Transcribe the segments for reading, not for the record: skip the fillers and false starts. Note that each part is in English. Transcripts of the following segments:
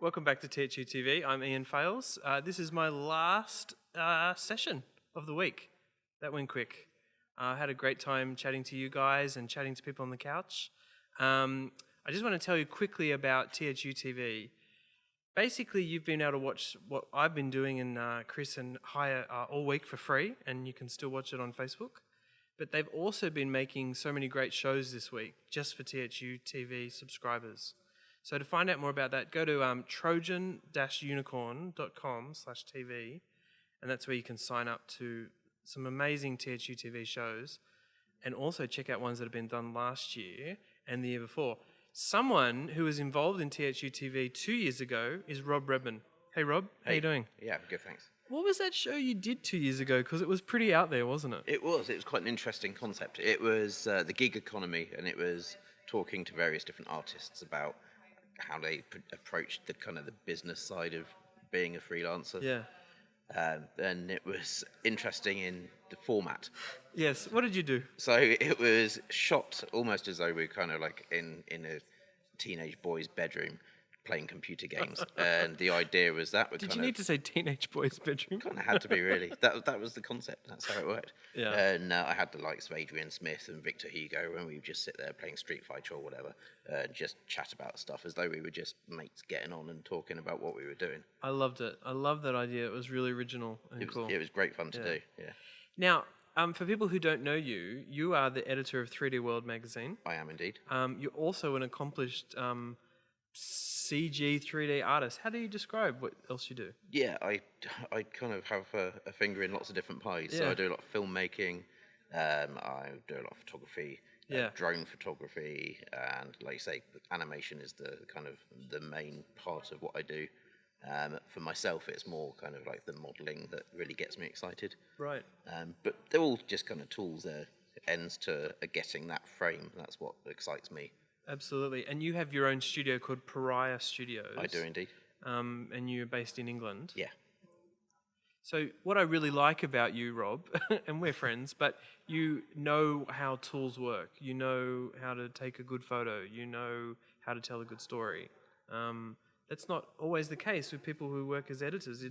Welcome back to THU TV. I'm Ian Fales. This is my last session of the week. That went quick. I had a great time chatting to you guys and chatting to people on the couch. I just want to tell you quickly about THU TV. Basically, you've been able to watch what I've been doing in Chris and Hire all week for free, and you can still watch it on Facebook. But they've also been making so many great shows this week just for THU TV subscribers. So to find out more about that, go to trojan-unicorn.com/TV, and that's where you can sign up to some amazing THU TV shows, and also check out ones that have been done last year and the year before. Someone who was involved in THU TV 2 years ago is Rob Redman. Hey Rob, how you doing? Yeah, good, thanks. What was that show you did 2 years ago? Because it was pretty out there, wasn't it? It was quite an interesting concept. It was the gig economy, and it was talking to various different artists about how they approached the kind of the business side of being a freelancer. Yeah. And it was interesting in the format. Yes. What did you do? So it was shot almost as though we were kind of like in a teenage boy's bedroom playing computer games. And the idea was that Did you need to say teenage boy's bedroom? Kind of had to be, really. That was the concept. That's how it worked. Yeah. And I had the likes of Adrian Smith and Victor Hugo, and we would just sit there playing Street Fighter or whatever, and just chat about stuff as though we were just mates getting on and talking about what we were doing. I loved it. I loved that idea. It was really original and cool. It was great fun to do. Yeah. Now, for people who don't know you, you are the editor of 3D World magazine. I am indeed. You're also an accomplished CG 3D artist. How do you describe what else you do? Yeah, I kind of have a finger in lots of different pies. Yeah. So I do a lot of filmmaking. I do a lot of photography. Drone photography, and like you say, animation is the kind of the main part of what I do. For myself, it's more kind of like the modelling that really gets me excited. Right. But they're all just kind of tools. They're ends to getting that frame. That's what excites me. Absolutely. And you have your own studio called Pariah Studios. I do indeed. And you're based in England. Yeah. So what I really like about you, Rob, and we're friends, but you know how tools work. You know how to take a good photo. You know how to tell a good story. That's not always the case with people who work as editors.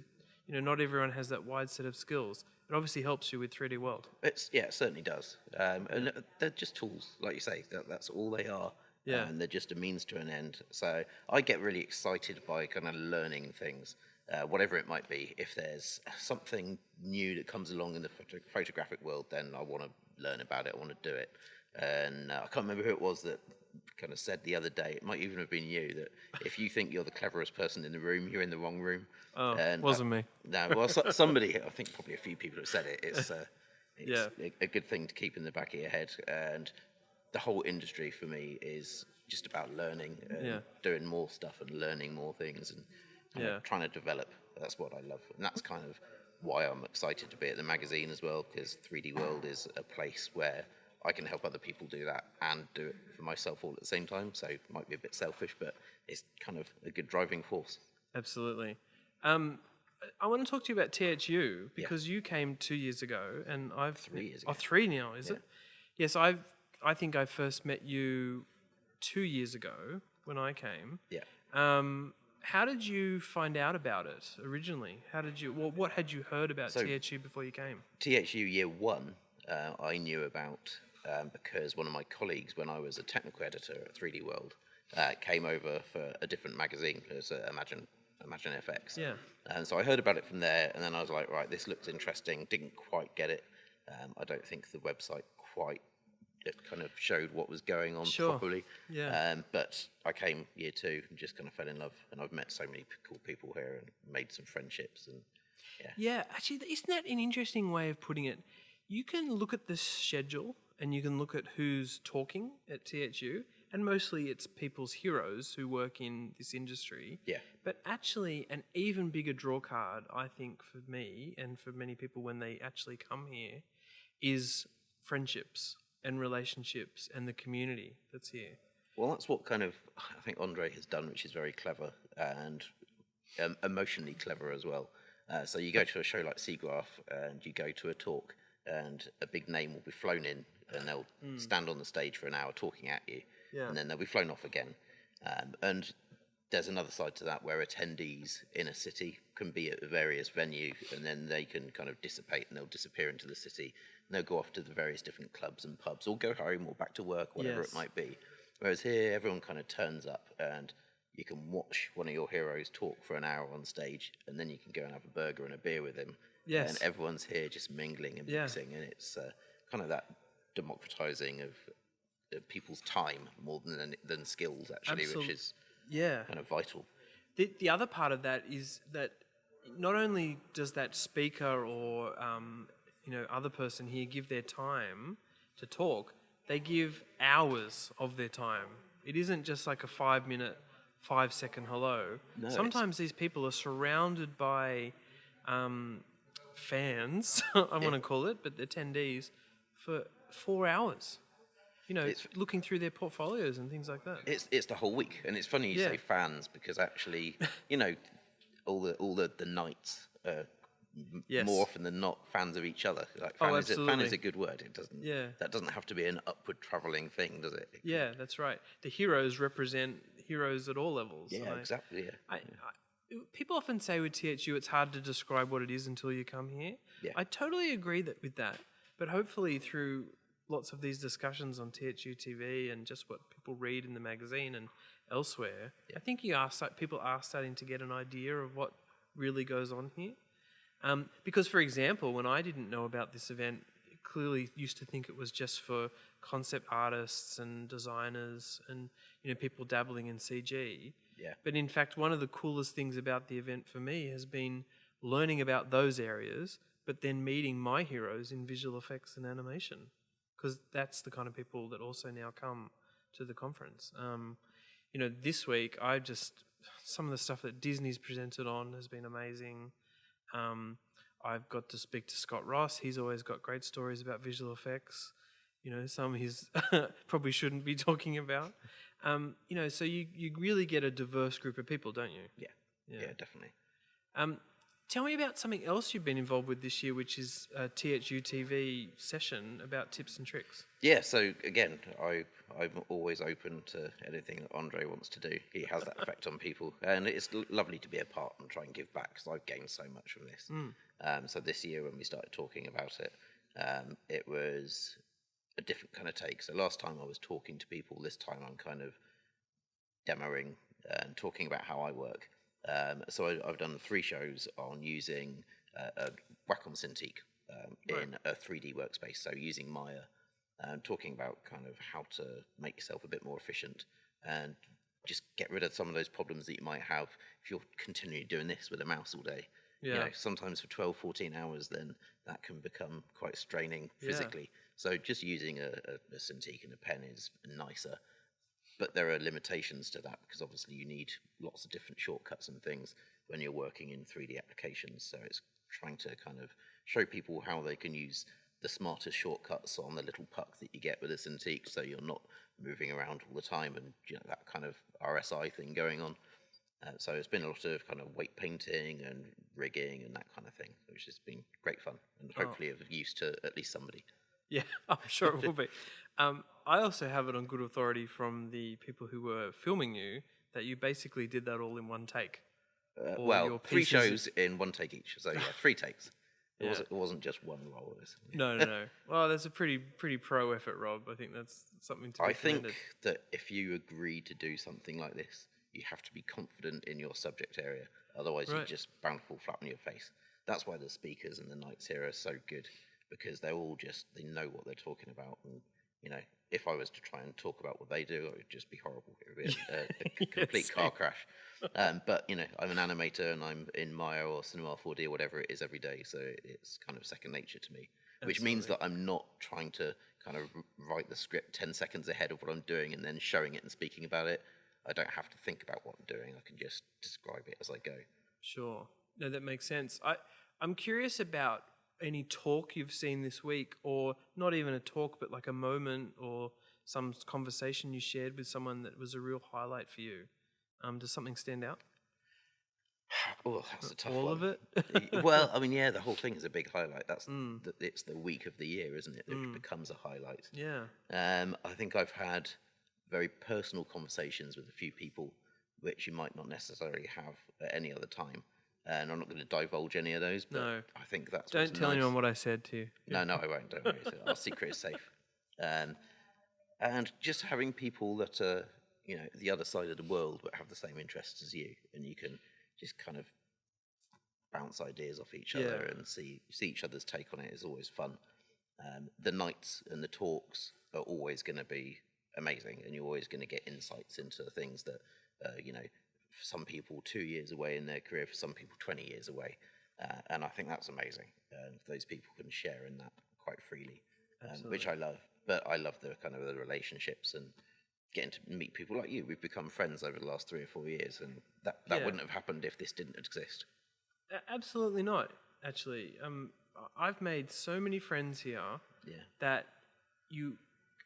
Not everyone has that wide set of skills. It obviously helps you with 3D World. It certainly does. And they're just tools, like you say. That's all they are. Yeah. And they're just a means to an end. So I get really excited by kind of learning things, whatever it might be. If there's something new that comes along in the photographic world, then I want to learn about it. I want to do it. And I can't remember who it was that kind of said the other day, it might even have been you, that if you think you're the cleverest person in the room, you're in the wrong room. Oh, and wasn't me. No, well, somebody, I think probably a few people have said it. It's a good thing to keep in the back of your head. And the whole industry for me is just about learning and doing more stuff and learning more things and trying to develop. That's what I love. And that's kind of why I'm excited to be at the magazine as well, because 3D World is a place where I can help other people do that and do it for myself all at the same time. So it might be a bit selfish, but it's kind of a good driving force. Absolutely. I want to talk to you about THU because you came 2 years ago, and I've 3 years ago. Oh, 3 now, is it? Yes, I think I first met you 2 years ago when I came. Yeah. How did you find out about it originally? What had you heard about THU before you came? THU year one, I knew about because one of my colleagues, when I was a technical editor at 3D World, came over for a different magazine. It was Imagine FX. Yeah. And so I heard about it from there, and then I was like, right, this looks interesting. Didn't quite get it. I don't think the website quite kind of showed what was going on properly. Yeah. But I came year two and just kind of fell in love, and I've met so many cool people here and made some friendships. And yeah, actually, isn't that an interesting way of putting it? You can look at the schedule and you can look at who's talking at THU, and mostly it's people's heroes who work in this industry. Yeah. But actually, an even bigger draw card, I think, for me and for many people when they actually come here, is friendships and relationships and the community that's here. Well, that's what kind of I think Andre has done, which is very clever and emotionally clever as well. So you go to a show like Seagraph and you go to a talk, and a big name will be flown in, and they'll stand on the stage for an hour talking at you, and then they'll be flown off again. And there's another side to that where attendees in a city can be at a various venue, and then they can kind of dissipate and they'll disappear into the city, and they'll go off to the various different clubs and pubs, or go home or back to work, whatever it might be. Whereas here, everyone kind of turns up and you can watch one of your heroes talk for an hour on stage, and then you can go and have a burger and a beer with him. Yes. And everyone's here just mingling and mixing, and it's kind of that democratizing of people's time more than skills, actually, which is kind of vital. The other part of that is that not only does that speaker or other person here give their time to talk, they give hours of their time. It isn't just like a 5-minute, 5-second hello. No, sometimes these people are surrounded by fans, I want to call it, but attendees for 4 hours. It's looking through their portfolios and things like that. It's the whole week, and it's funny you say fans, because actually, all the knights more often than not fans of each other. Like fan is a good word. It doesn't. Yeah. That doesn't have to be an upward travelling thing, does it? Yeah, that's right. The heroes represent heroes at all levels. Yeah, exactly. Yeah. People often say with THU it's hard to describe what it is until you come here. Yeah. I totally agree with that. But hopefully through lots of these discussions on THU TV and just what people read in the magazine and elsewhere, I think people are starting to get an idea of what really goes on here. Because, for example, when I didn't know about this event, I clearly used to think it was just for concept artists and designers and people dabbling in CG. Yeah. But in fact, one of the coolest things about the event for me has been learning about those areas, but then meeting my heroes in visual effects and animation, because that's the kind of people that also now come to the conference. This week, some of the stuff that Disney's presented on has been amazing. I've got to speak to Scott Ross. He's always got great stories about visual effects. Some he's probably shouldn't be talking about. So you really get a diverse group of people, don't you? Yeah, definitely. Tell me about something else you've been involved with this year, which is a THU TV session about tips and tricks. Yeah, so again, I'm always open to anything that Andre wants to do. He has that effect on people, and it's lovely to be a part and try and give back, because I've gained so much from this. So this year when we started talking about it, it was a different kind of take. So last time I was talking to people, this time I'm kind of demoing and talking about how I work. So I've done 3 shows on using a Wacom Cintiq in a 3D workspace, so using Maya, talking about kind of how to make yourself a bit more efficient and just get rid of some of those problems that you might have if you're continually doing this with a mouse all day. Yeah. Sometimes for 12, 14 hours, then that can become quite straining physically. So just using a Cintiq and a pen is nicer. But there are limitations to that, because obviously you need lots of different shortcuts and things when you're working in 3D applications. So it's trying to kind of show people how they can use the smartest shortcuts on the little puck that you get with a Cintiq, so you're not moving around all the time, and that kind of RSI thing going on. So it's been a lot of kind of weight painting and rigging and that kind of thing, which has been great fun and hopefully of use to at least somebody. Yeah, I'm sure it will be. I also have it on good authority from the people who were filming you that you basically did that all in one take. 3 shows in 1 take each. So 3 takes. It wasn't just one roll. No. Well, that's a pretty pro effort, Rob. I think that's something to be commended. I think that if you agree to do something like this, you have to be confident in your subject area. Otherwise, you just bound to fall flat on your face. That's why the speakers and the nights here are so good, because they they know what they're talking about. And, if I was to try and talk about what they do, it would just be horrible. It would be a complete car crash. But, I'm an animator and I'm in Maya or Cinema 4D or whatever it is every day. So it's kind of second nature to me, which means that I'm not trying to kind of write the script 10 seconds ahead of what I'm doing and then showing it and speaking about it. I don't have to think about what I'm doing. I can just describe it as I go. Sure. No, that makes sense. I'm curious about any talk you've seen this week, or not even a talk, but like a moment or some conversation you shared with someone that was a real highlight for you. Does something stand out? Oh, that's a tough one. All of it? Well, the whole thing is a big highlight. It's the week of the year, isn't it? It becomes a highlight. Yeah. I think I've had very personal conversations with a few people which you might not necessarily have at any other time. And I'm not going to divulge any of those, but No. I think that's Don't what's tell nice. anyone what I said to you. No, I won't. Don't worry. Our secret is safe. And just having people that are, the other side of the world but have the same interests as you, and you can just kind of bounce ideas off each other and see each other's take on it is always fun. The nights and the talks are always going to be amazing, and you're always going to get insights into things that, for some people 2 years away in their career, for some people 20 years away. And I think that's amazing. And those people can share in that quite freely, which I love. But I love the kind of the relationships and getting to meet people like you. We've become friends over the last 3 or 4 years, and that wouldn't have happened if this didn't exist. Absolutely not, actually. I've made so many friends here that you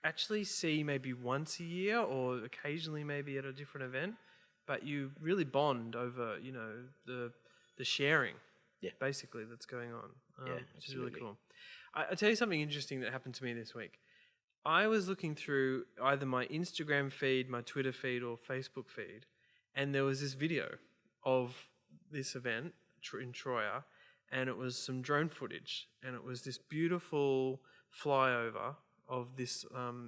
actually see maybe once a year or occasionally maybe at a different event, but you really bond over, the sharing, basically, that's going on, which is really cool. I'll tell you something interesting that happened to me this week. I was looking through either my Instagram feed, my Twitter feed, or Facebook feed, and there was this video of this event in Troya, and it was some drone footage, and it was this beautiful flyover of this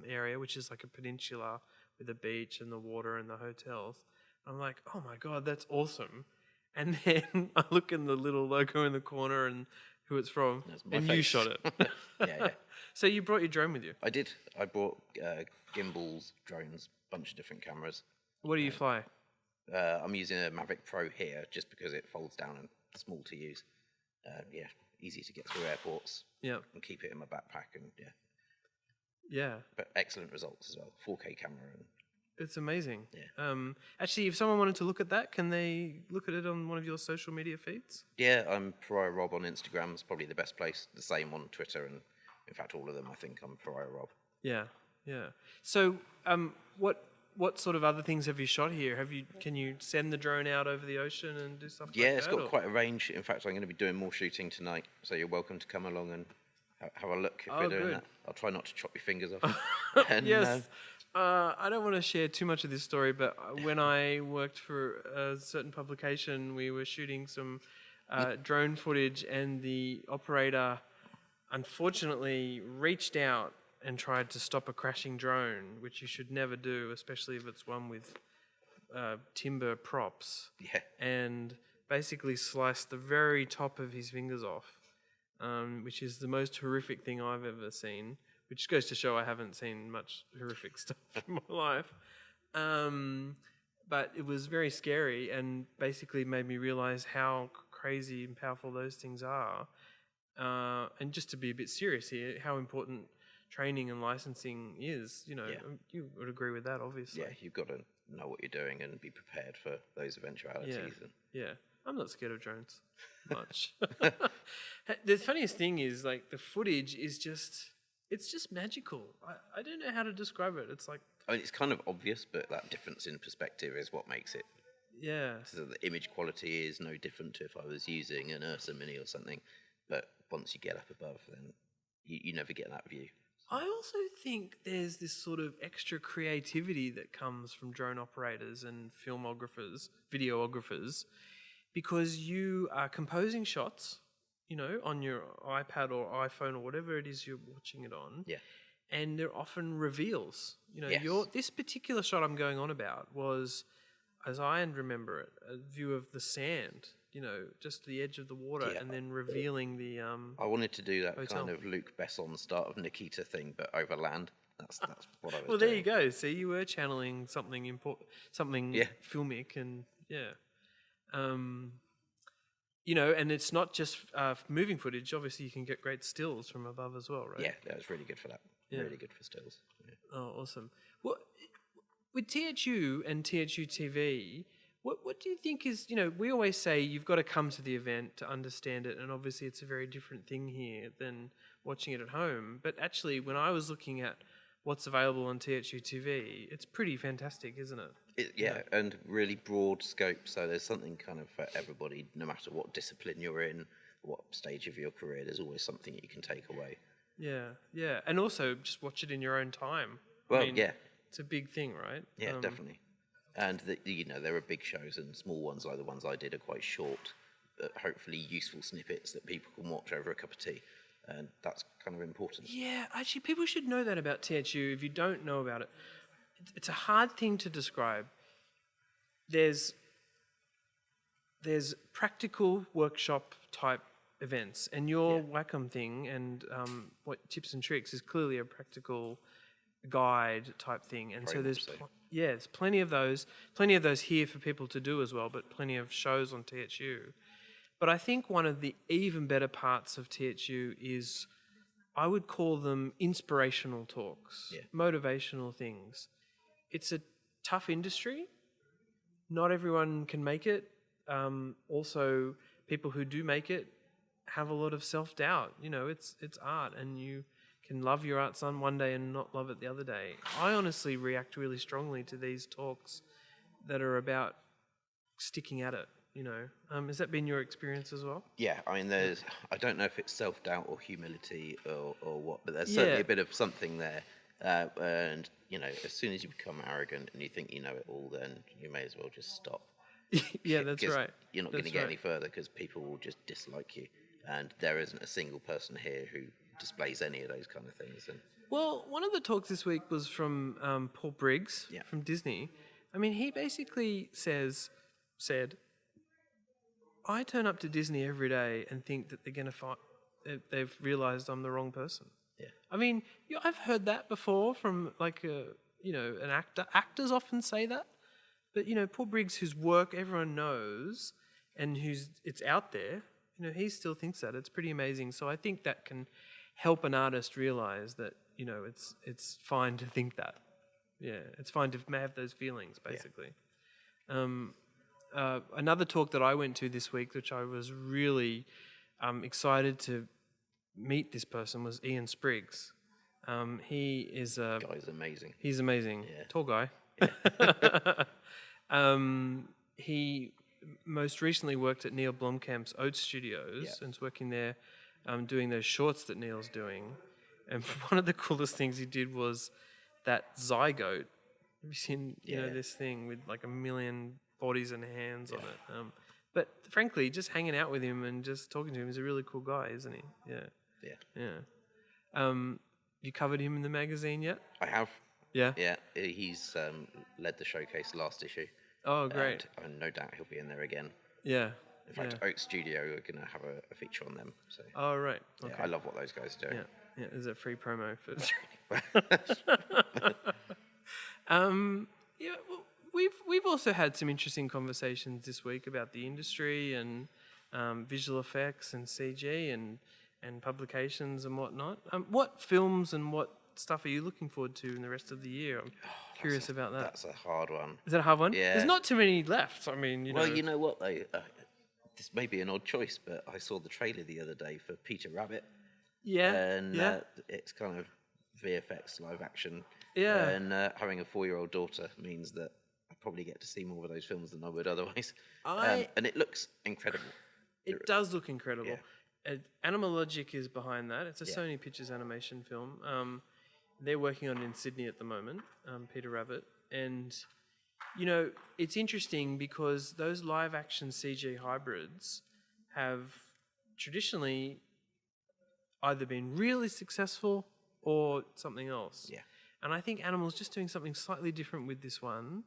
area, which is like a peninsula with a beach and the water and the hotels. I'm like, oh my God, that's awesome. And then I look in the little logo in the corner and who it's from, and you shot it. Yeah. So you brought your drone with you? I did. I brought gimbals, drones, bunch of different cameras. What do you fly? I'm using a Mavic Pro here just because it folds down and small to use. Easy to get through airports. Yeah. And keep it in my backpack and Yeah. But excellent results as well. 4K camera. And it's amazing. Yeah. Actually, if someone wanted to look at that, can they look at it on one of your social media feeds? Yeah, I'm Pariah Rob on Instagram. It's probably the best place. The same on Twitter, and in fact, all of them. I think I'm Pariah Rob. Yeah. So, what sort of other things have you shot here? Can you send the drone out over the ocean and do stuff like that? Yeah, it's got quite a range. In fact, I'm going to be doing more shooting tonight, so you're welcome to come along and have a look if you're doing that. I'll try not to chop your fingers off. Yes. I don't want to share too much of this story, but when I worked for a certain publication, we were shooting some drone footage, and the operator unfortunately reached out and tried to stop a crashing drone, which you should never do, especially if it's one with timber props. Yeah. And basically sliced the very top of his fingers off, which is the most horrific thing I've ever seen, which goes to show I haven't seen much horrific stuff in my life. But it was very scary and basically made me realize how crazy and powerful those things are. And just to be a bit serious here, how important training and licensing is, you would agree with that, obviously. Yeah, you've got to know what you're doing and be prepared for those eventualities. Yeah. I'm not scared of drones much. The funniest thing is, like, the footage is it's just magical. I don't know how to describe it. It's like... I mean, it's kind of obvious, but that difference in perspective is what makes it. Yeah. So the image quality is no different to if I was using an Ursa Mini or something. But once you get up above, then you never get that view. I also think there's this sort of extra creativity that comes from drone operators and filmographers, videographers, because you are composing shots, on your iPad or iPhone or whatever it is you're watching it on. Yeah. And they're often reveals. Yes. This particular shot I'm going on about was, as I remember it, a view of the sand, just the edge of the water, and then revealing the I wanted to do that hotel. kind of Luc Besson start of Nikita thing, but over land. That's what I was Well, doing. there you go. See, you were channeling something important, something filmic, and and it's not just moving footage. Obviously, you can get great stills from above as well, right? Yeah, it's really good for that. Yeah. Really good for stills. Yeah. Oh, awesome. With THU and THU TV, what do you think is, we always say you've got to come to the event to understand it, and obviously it's a very different thing here than watching it at home. But actually, when I was looking at what's available on THU TV, it's pretty fantastic, isn't it? Yeah, and really broad scope, so there's something kind of for everybody, no matter what discipline you're in, what stage of your career, there's always something you can take away. Yeah, and also just watch it in your own time. Well, it's a big thing, right? Yeah, definitely. And there are big shows and small ones like the ones I did are quite short, hopefully useful snippets that people can watch over a cup of tea, and that's kind of important. Yeah, actually, people should know that about THU. If you don't know about it, it's a hard thing to describe. There's practical workshop type events, and your Wacom thing and what Tips and Tricks is clearly a practical guide type thing, and so there's there's plenty of those here for people to do as well, but plenty of shows on THU. But I think one of the even better parts of THU is, I would call them inspirational talks, motivational things. It's a tough industry. Not everyone can make it. Also, people who do make it have a lot of self-doubt. It's art, and you can love your art one day and not love it the other day. I honestly react really strongly to these talks that are about sticking at it. Has that been your experience as well? Yeah, I mean, I don't know if it's self-doubt or humility or what, but there's certainly a bit of something there. And, as soon as you become arrogant and you think you know it all, then you may as well just stop. Yeah, that's right. You're not going to get any further because people will just dislike you. And there isn't a single person here who displays any of those kind of things. Well, one of the talks this week was from Paul Briggs from Disney. I mean, he basically said, I turn up to Disney every day and think that they've realised I'm the wrong person. Yeah. I mean, I've heard that before from an actor. Actors often say that, but Paul Briggs, whose work everyone knows and it's out there, he still thinks that. It's pretty amazing. So I think that can help an artist realise that it's fine to think that. Yeah, it's fine to have those feelings, basically. Yeah. Another talk that I went to this week, which I was really excited to meet this person, was Ian Spriggs. He is guy's amazing. He's amazing. Yeah. Tall guy. Yeah. He most recently worked at Neil Blomkamp's Oats Studios and is working there doing those shorts that Neil's doing. And one of the coolest things he did was that zygote. Have you seen this thing with like 1 million bodies and hands on it? But frankly, just hanging out with him and just talking to him, he's a really cool guy, isn't he? Yeah. You covered him in the magazine yet? I have. Yeah? Yeah, he's led the showcase last issue. Oh, great. And no doubt he'll be in there again. Yeah. In fact, Oak Studio are going to have a feature on them. So. Oh, right. Okay. Yeah, I love what those guys are doing. Yeah. There's a free promo for we've also had some interesting conversations this week about the industry and visual effects and CG and publications and whatnot. What films and what stuff are you looking forward to in the rest of the year? I'm curious about that. That's a hard one. Is that a hard one? Yeah. There's not too many left. I mean, Well, you know what, though? This may be an odd choice, but I saw the trailer the other day for Peter Rabbit. Yeah. And it's kind of VFX live action. Yeah. And having a 4-year-old daughter means that I probably get to see more of those films than I would otherwise. And it looks incredible. It does look incredible. Yeah. Animalogic is behind that. It's a Sony Pictures animation film. They're working on it in Sydney at the moment, Peter Rabbit. And, it's interesting because those live-action CG hybrids have traditionally either been really successful or something else. Yeah. And I think Animal's just doing something slightly different with this one.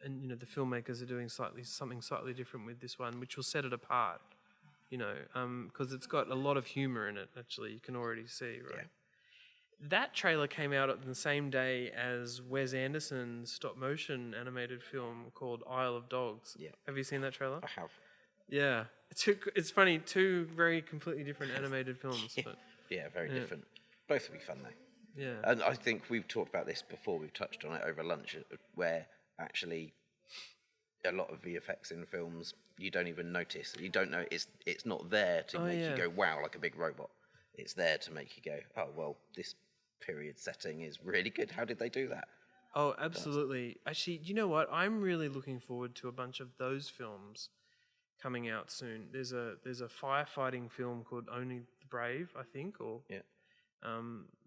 And, the filmmakers are doing something slightly different with this one, which will set it apart. Because it's got a lot of humour in it, actually, you can already see, right? Yeah. That trailer came out on the same day as Wes Anderson's stop-motion animated film called Isle of Dogs. Yeah. Have you seen that trailer? I have. Yeah. It's funny, two very completely different animated films. But, very different. Both will be fun, though. Yeah. And I think we've talked about this before, we've touched on it over lunch, where actually a lot of VFX in films you don't even notice. You don't know it's not there to make you go wow like a big robot. It's there to make you go, oh well, this period setting is really good. How did they do that? Oh, absolutely. Actually, you know what? I'm really looking forward to a bunch of those films coming out soon. There's a firefighting film called Only the Brave, I think,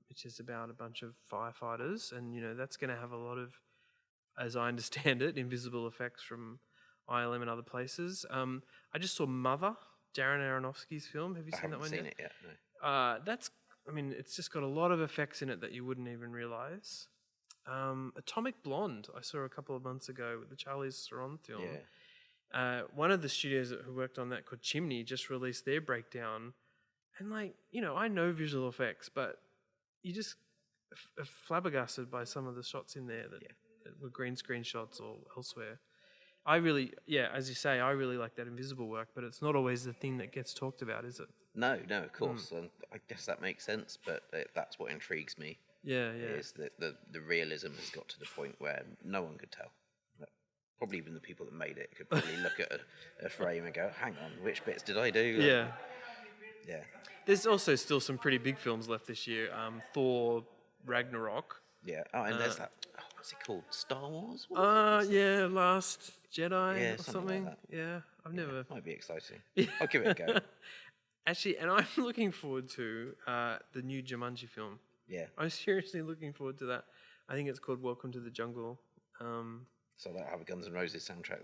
which is about a bunch of firefighters, and that's going to have a lot of as I understand it, invisible effects from ILM and other places. I just saw Mother, Darren Aronofsky's film. Have you seen that one yet? I haven't seen it yet, no. It's just got a lot of effects in it that you wouldn't even realise. Atomic Blonde, I saw a couple of months ago with the Charlize Theron film. Yeah. One of the studios who worked on that, called Chimney, just released their breakdown. And like, I know visual effects, but you just are flabbergasted by some of the shots in there that were green screen shots or elsewhere. As you say, I really like that invisible work, but it's not always the thing that gets talked about, is it? No, of course. And I guess that makes sense, but that's what intrigues me. Yeah. Is that the realism has got to the point where no one could tell. Probably even the people that made it could probably look at a frame and go, hang on, which bits did I do? Yeah. There's also still some pretty big films left this year. Thor, Ragnarok. Yeah. Oh, and there's that, what's it called? Star Wars? Last Jedi or something. Like that. Yeah, I've never... Might be exciting. I'll give it a go. Actually, and I'm looking forward to the new Jumanji film. Yeah. I'm seriously looking forward to that. I think it's called Welcome to the Jungle. So that'll have a Guns N' Roses soundtrack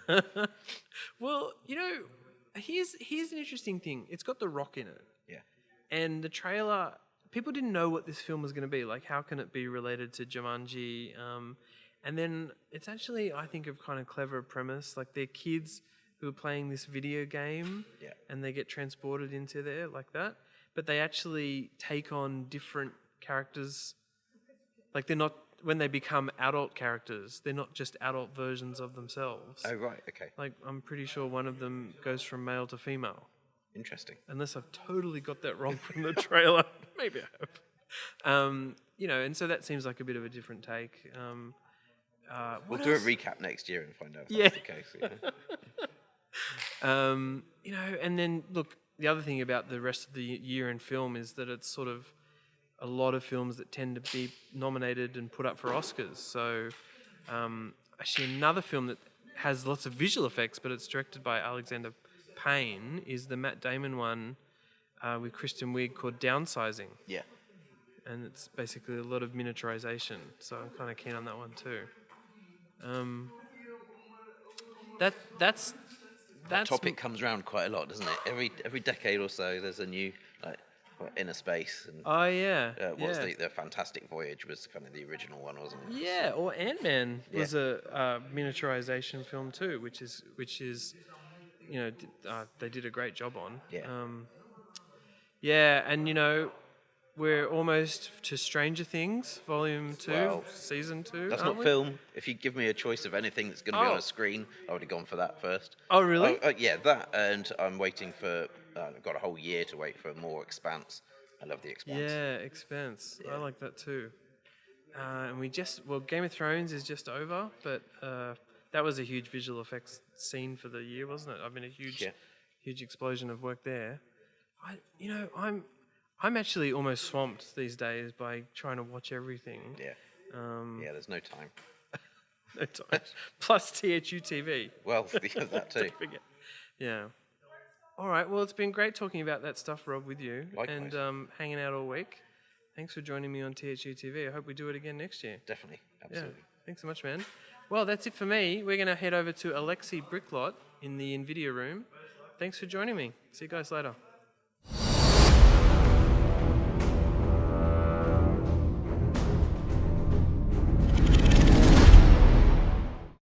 then. Well, here's an interesting thing. It's got The Rock in it. Yeah. And the trailer, people didn't know what this film was going to be. Like, how can it be related to Jumanji? And then it's actually, I think, a kind of clever premise. Like, they're kids who are playing this video game, and they get transported into there like that. But they actually take on different characters. Like, they're not, when they become adult characters, they're not just adult versions of themselves. Oh, right, okay. Like, I'm pretty sure one of them goes from male to female. Interesting. Unless I've totally got that wrong from the trailer. Maybe I have. And so that seems like a bit of a different take. We'll do a recap next year and find out if that's the case. And then, look, the other thing about the rest of the year in film is that it's sort of a lot of films that tend to be nominated and put up for Oscars. So actually another film that has lots of visual effects, but it's directed by Alexander Payne, is the Matt Damon one with Kristen Wiig called Downsizing. Yeah. And it's basically a lot of miniaturization. So I'm kind of keen on that one too. That's that topic comes around quite a lot, doesn't it? Every decade or so, there's a new Inner Space. And, the Fantastic Voyage was kind of the original one, wasn't it? Yeah, or Ant-Man was a miniaturization film too, which is they did a great job on. Yeah. And we're almost to Stranger Things, Volume 2, Season 2. That's not film. If you give me a choice of anything that's going to be on a screen, I would have gone for that first. Oh, really? That, and I'm waiting for... I've got a whole year to wait for more Expanse. I love The Expanse. Yeah, Expanse. Yeah. I like that too. And Game of Thrones is just over, but that was a huge visual effects scene for the year, wasn't it? I mean, a huge explosion of work there. I'm actually almost swamped these days by trying to watch everything. Yeah. There's no time. No time. Plus THU TV. Well, that too. Yeah. All right. Well, it's been great talking about that stuff, Rob, with you. Likewise. And hanging out all week. Thanks for joining me on THU TV. I hope we do it again next year. Definitely. Absolutely. Yeah. Thanks so much, man. Well, that's it for me. We're going to head over to Alexi Bricklot in the NVIDIA room. Thanks for joining me. See you guys later.